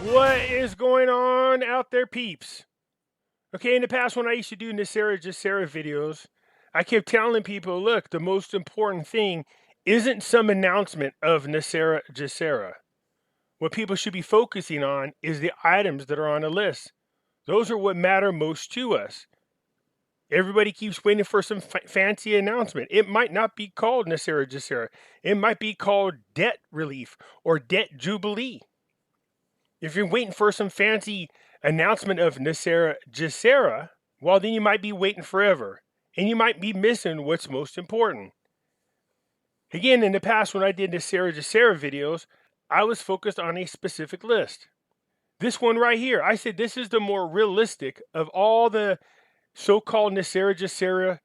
What is going on out there, peeps? Okay, in the past when I used to do NESARA GESARA videos, I kept telling people, look, the most important thing isn't some announcement of NESARA GESARA. What people should be focusing on is the items that are on the list. Those are what matter most to us. Everybody keeps waiting for some fancy announcement. It might not be called NESARA GESARA. It might be called debt relief or debt jubilee. If you're waiting for some fancy announcement of NESARA GESARA, well, then you might be waiting forever, and you might be missing what's most important. Again, in the past when I did NESARA GESARA videos, I was focused on a specific list. This one right here, I said this is the more realistic of all the so-called NESARA GESARA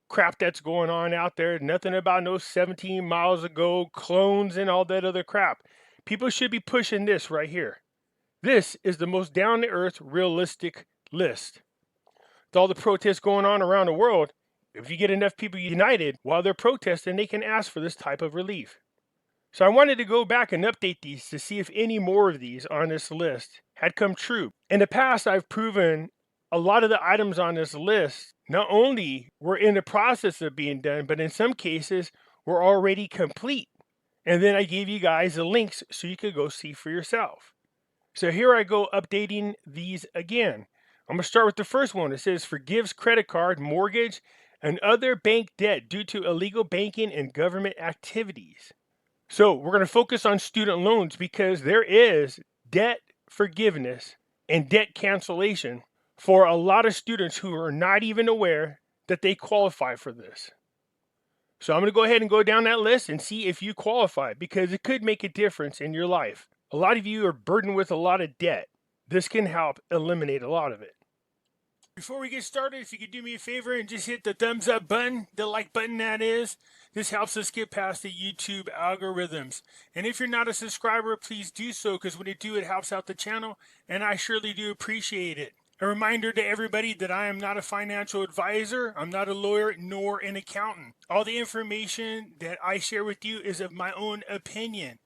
crap that's going on out there. Nothing about no 17 miles ago clones and all that other crap. People should be pushing this right here. This is the most down-to-earth, realistic list. With all the protests going on around the world, if you get enough people united while they're protesting, they can ask for this type of relief. So I wanted to go back and update these to see if any more of these on this list had come true. In the past, I've proven a lot of the items on this list not only were in the process of being done, but in some cases were already complete. And then I gave you guys the links so you could go see for yourself. So here I go updating these again. I'm going to start with the first one. It says forgives credit card, mortgage, and other bank debt due to illegal banking and government activities. So we're going to focus on student loans because there is debt forgiveness and debt cancellation for a lot of students who are not even aware that they qualify for this. So I'm going to go ahead and go down that list and see if you qualify because it could make a difference in your life. A lot of you are burdened with a lot of debt. This can help eliminate a lot of it. Before we get started, if you could do me a favor and just hit the thumbs up button, the like button that is. This helps us get past the YouTube algorithms. And if you're not a subscriber, please do so because when you do, it helps out the channel and I surely do appreciate it. A reminder to everybody that I am not a financial advisor, I'm not a lawyer, nor an accountant. All the information that I share with you is of my own opinion.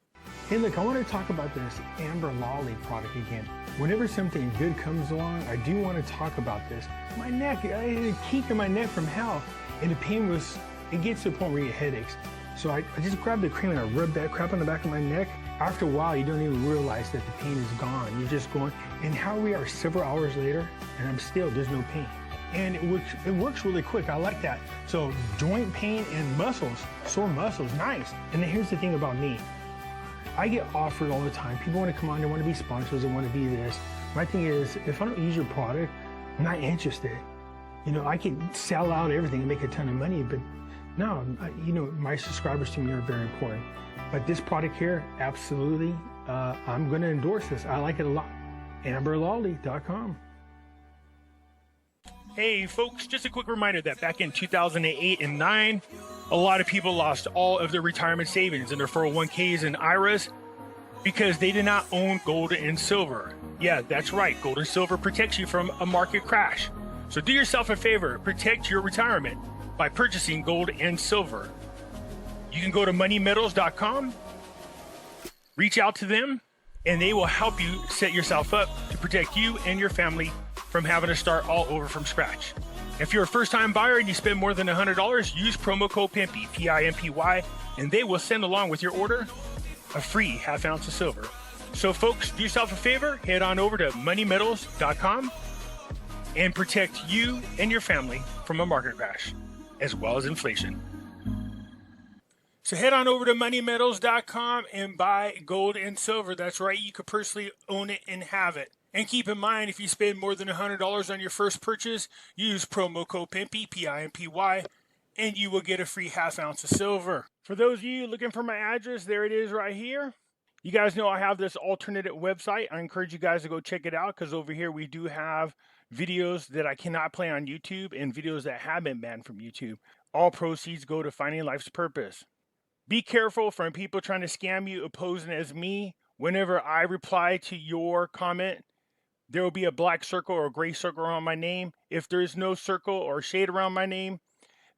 Hey look, I want to talk about this Amber Lolly product again. Whenever something good comes along, I do want to talk about this. My neck, I had a kink in my neck from hell, and the pain was, it gets to the point where you get headaches. So I just grabbed the cream and I rubbed that crap on the back of my neck. After a while, you don't even realize that the pain is gone. You're just going, and how we are several hours later, and I'm still, there's no pain. And it works really quick, I like that. So joint pain and muscles, sore muscles, nice. And then here's the thing about me. I get offered all the time. People want to come on, they want to be sponsors, they want to be this. My thing is, if I don't use your product, I'm not interested. You know, I can sell out everything and make a ton of money, but no, you know, my subscribers to me are very important. But this product here, absolutely, I'm going to endorse this. I like it a lot. AmberLolly.com. Hey folks, just a quick reminder that back in 2008 and 9, a lot of people lost all of their retirement savings in their 401ks and IRAs because they did not own gold and silver. Yeah, that's right. Gold and silver protects you from a market crash. So do yourself a favor, protect your retirement by purchasing gold and silver. You can go to moneymetals.com, reach out to them, and they will help you set yourself up to protect you and your family from having to start all over from scratch. If you're a first-time buyer and you spend more than $100, use promo code Pimpy, P-I-M-P-Y, and they will send along with your order a free half ounce of silver. So folks, do yourself a favor, head on over to moneymetals.com and protect you and your family from a market crash, as well as inflation. So head on over to moneymetals.com and buy gold and silver. That's right, you could personally own it and have it. And keep in mind, if you spend more than $100 on your first purchase, use promo code Pimpy, P-I-M-P-Y, and you will get a free half ounce of silver. For those of you looking for my address, there it is right here. You guys know I have this alternative website. I encourage you guys to go check it out because over here we do have videos that I cannot play on YouTube, and videos that have been banned from YouTube. All proceeds go to finding life's purpose. Be careful from people trying to scam you, posing as me. Whenever I reply to your comment, there will be a black circle or a gray circle around my name. If there is no circle or shade around my name,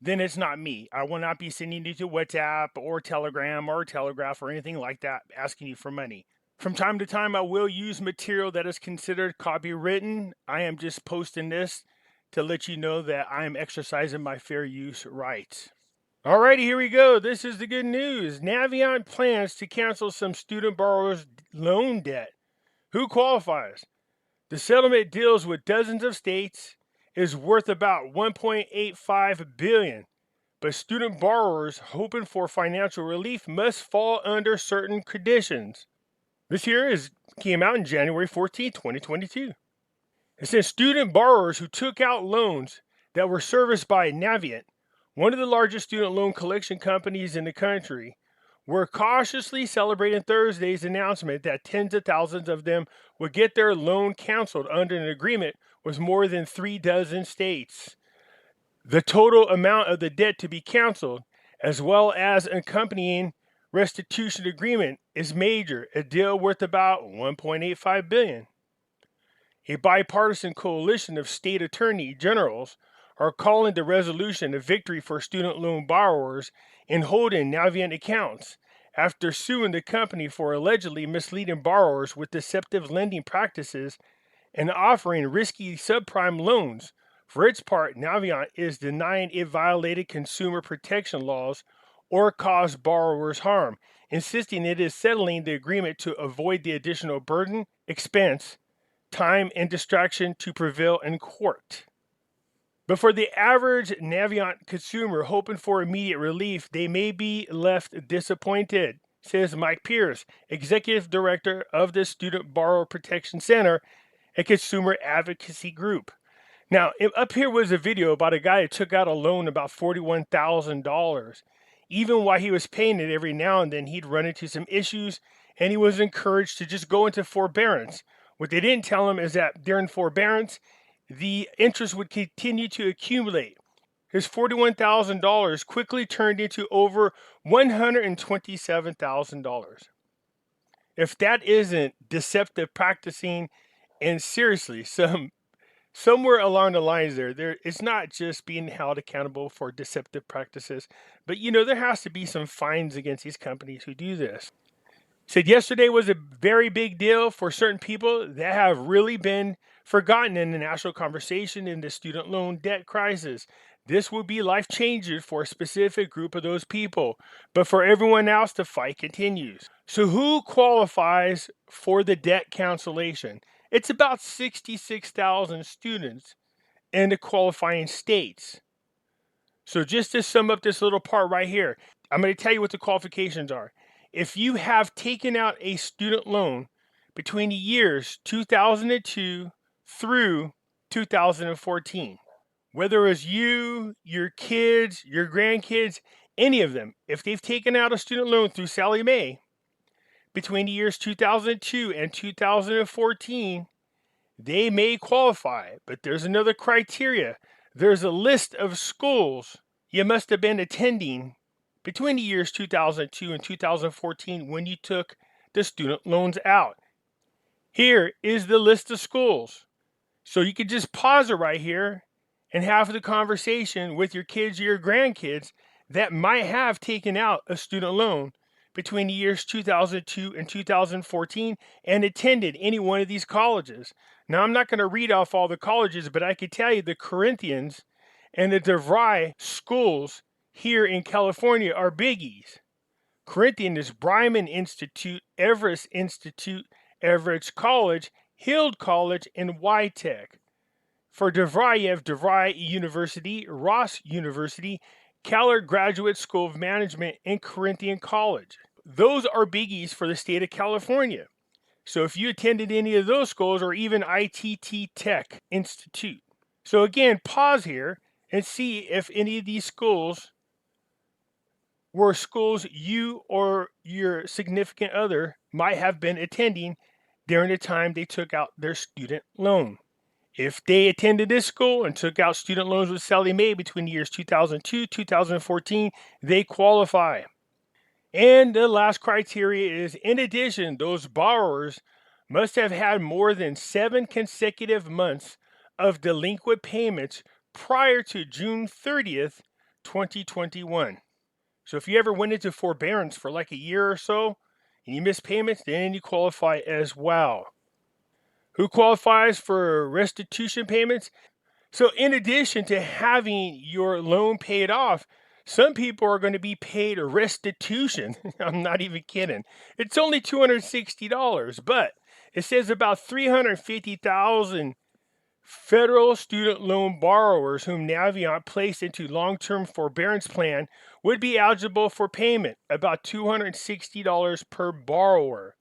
then it's not me. I will not be sending you to WhatsApp or Telegram or Telegraph or anything like that asking you for money. From time to time, I will use material that is considered copywritten. I am just posting this to let you know that I am exercising my fair use rights. Alrighty, here we go. This is the good news. Navient plans to cancel some student borrowers' loan debt. Who qualifies? The settlement deals with dozens of states, is worth about $1.85 billion. But student borrowers hoping for financial relief must fall under certain conditions. This here came out in January 14, 2022. It says student borrowers who took out loans that were serviced by Navient, one of the largest student loan collection companies in the country, were cautiously celebrating Thursday's announcement that tens of thousands of them would get their loan canceled under an agreement with more than 36 states. The total amount of the debt to be canceled, as well as accompanying restitution agreement, is major, a deal worth about $1.85 billion. A bipartisan coalition of state attorney generals are calling the resolution a victory for student loan borrowers in holding Navient accounts after suing the company for allegedly misleading borrowers with deceptive lending practices and offering risky subprime loans. For its part, Navient is denying it violated consumer protection laws or caused borrowers harm, insisting it is settling the agreement to avoid the additional burden, expense, time, and distraction to prevail in court. But for the average Navient consumer hoping for immediate relief, they may be left disappointed, says Mike Pierce, Executive Director of the Student Borrower Protection Center, a consumer advocacy group. Now, up here was a video about a guy who took out a loan about $41,000. Even while he was paying it, every now and then he'd run into some issues, and he was encouraged to just go into forbearance. What they didn't tell him is that during forbearance, the interest would continue to accumulate. His $41,000 quickly turned into over $127,000. If that isn't deceptive practicing, and seriously, somewhere along the lines there it's not just being held accountable for deceptive practices, but there has to be some fines against these companies who do this. Said yesterday was a very big deal for certain people that have really been forgotten in the national conversation in the student loan debt crisis. This will be life-changing for a specific group of those people, but for everyone else, the fight continues. So who qualifies for the debt cancellation? It's about 66,000 students in the qualifying states. So just to sum up this little part right here, I'm going to tell you what the qualifications are. If you have taken out a student loan between the years 2002 through 2014, whether it was you, your kids, your grandkids, any of them, if they've taken out a student loan through Sallie Mae between the years 2002 and 2014, they may qualify. But there's another criteria. There's a list of schools you must have been attending between the years 2002 and 2014 when you took the student loans out. Here is the list of schools. So you could just pause it right here and have the conversation with your kids or your grandkids that might have taken out a student loan between the years 2002 and 2014 and attended any one of these colleges. Now, I'm not going to read off all the colleges, but I could tell you the Corinthians and the DeVry schools here in California are biggies. Corinthian is Bryman Institute, Everest Institute, Everett College, Hild College, and Y-Tech. For DeVry, you have DeVry University, Ross University, Keller Graduate School of Management, and Corinthian College. Those are biggies for the state of California. So if you attended any of those schools or even ITT Tech Institute. So again, pause here and see if any of these schools were schools you or your significant other might have been attending during the time they took out their student loan. If they attended this school and took out student loans with Sallie Mae between the years 2002 2014, they qualify. And the last criteria is, in addition, those borrowers must have had more than 7 consecutive months of delinquent payments prior to June 30th, 2021. So if you ever went into forbearance for like a year or so and you missed payments, then you qualify as well. Who qualifies for restitution payments? So in addition to having your loan paid off, some people are going to be paid restitution. I'm not even kidding. It's only $260, but it says about 350,000 federal student loan borrowers whom Navient placed into long-term forbearance plan would be eligible for payment, about $260 per borrower.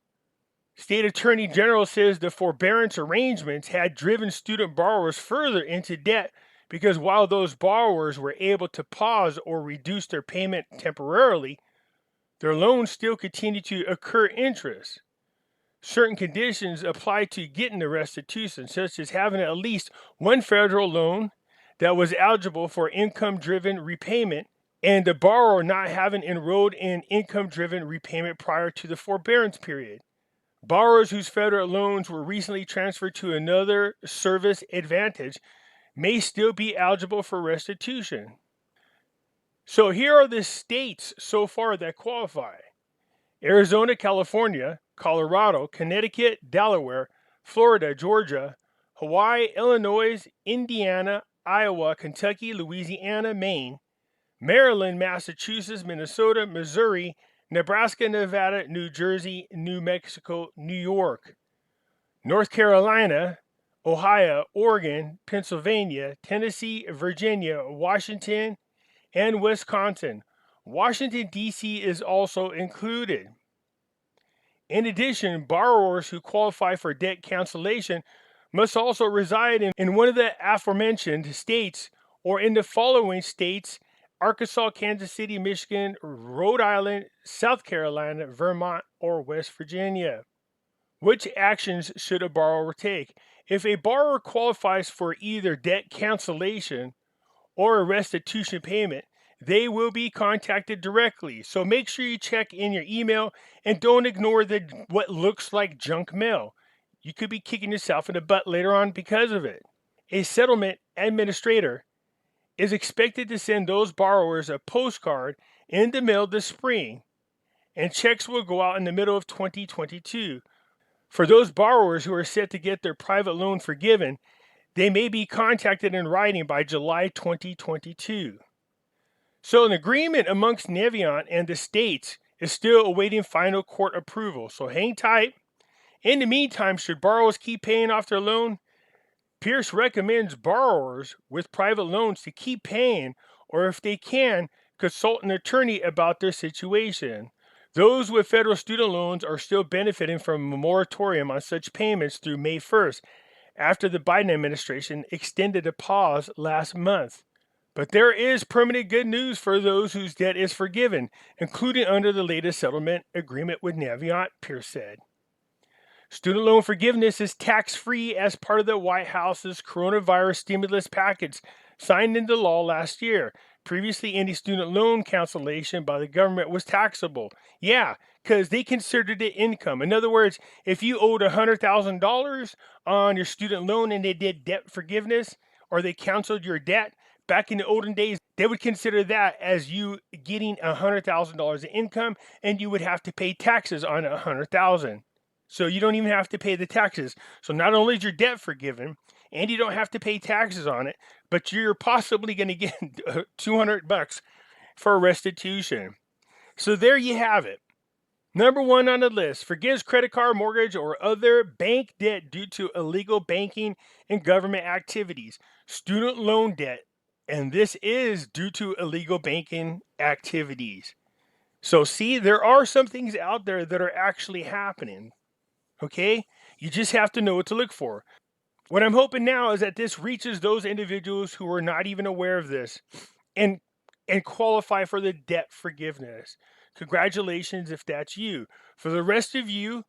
State Attorney General says the forbearance arrangements had driven student borrowers further into debt because while those borrowers were able to pause or reduce their payment temporarily, their loans still continued to accrue interest. Certain conditions apply to getting the restitution, such as having at least one federal loan that was eligible for income-driven repayment and the borrower not having enrolled in income-driven repayment prior to the forbearance period. Borrowers whose federal loans were recently transferred to another service advantage may still be eligible for restitution. So here are the states so far that qualify: Arizona, California, Colorado, Connecticut, Delaware, Florida, Georgia, Hawaii, Illinois, Indiana, Iowa, Kentucky, Louisiana, Maine, Maryland, Massachusetts, Minnesota, Missouri, Nebraska, Nevada, New Jersey, New Mexico, New York, North Carolina, Ohio, Oregon, Pennsylvania, Tennessee, Virginia, Washington, and Wisconsin. Washington, D.C. is also included. In addition, borrowers who qualify for debt cancellation must also reside in one of the aforementioned states or in the following states: Arkansas, Kansas City, Michigan, Rhode Island, South Carolina, Vermont, or West Virginia. Which actions should a borrower take? If a borrower qualifies for either debt cancellation or a restitution payment, they will be contacted directly. So make sure you check in your email and don't ignore what looks like junk mail. You could be kicking yourself in the butt later on because of it. A settlement administrator is expected to send those borrowers a postcard in the mail this spring, and checks will go out in the middle of 2022. For those borrowers who are set to get their private loan forgiven, they may be contacted in writing by July 2022. So an agreement amongst Navient and the states is still awaiting final court approval, so hang tight. In the meantime, should borrowers keep paying off their loan? Pierce recommends borrowers with private loans to keep paying, or if they can, consult an attorney about their situation. Those with federal student loans are still benefiting from a moratorium on such payments through May 1st, after the Biden administration extended a pause last month. But there is permanent good news for those whose debt is forgiven, including under the latest settlement agreement with Navient, Pierce said. Student loan forgiveness is tax-free as part of the White House's coronavirus stimulus package signed into law last year. Previously, any student loan cancellation by the government was taxable. Yeah, because they considered it income. In other words, if you owed $100,000 on your student loan and they did debt forgiveness or they canceled your debt, back in the olden days, they would consider that as you getting $100,000 in income, and you would have to pay taxes on $100,000. So you don't even have to pay the taxes. So not only is your debt forgiven, and you don't have to pay taxes on it, but you're possibly going to get $200 for restitution. So there you have it. Number 1 on the list: forgives credit card, mortgage, or other bank debt due to illegal banking and government activities. Student loan debt, and this is due to illegal banking activities. So see, there are some things out there that are actually happening. Okay? You just have to know what to look for. What I'm hoping now is that this reaches those individuals who are not even aware of this and qualify for the debt forgiveness. Congratulations if that's you. For the rest of you,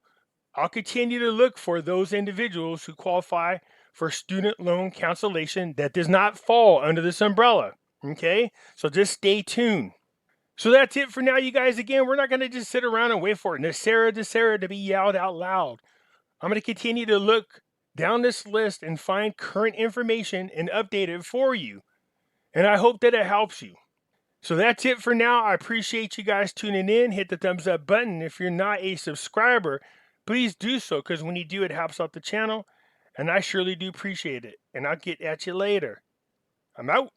I'll continue to look for those individuals who qualify for student loan cancellation that does not fall under this umbrella. Okay, so just stay tuned. So that's it for now, you guys. Again, we're not going to just sit around and wait for NESARA to be yelled out loud. I'm going to continue to look down this list and find current information and update it for you. And I hope that it helps you. So that's it for now. I appreciate you guys tuning in. Hit the thumbs up button. If you're not a subscriber, please do so, because when you do, it helps out the channel. And I surely do appreciate it. And I'll get at you later. I'm out.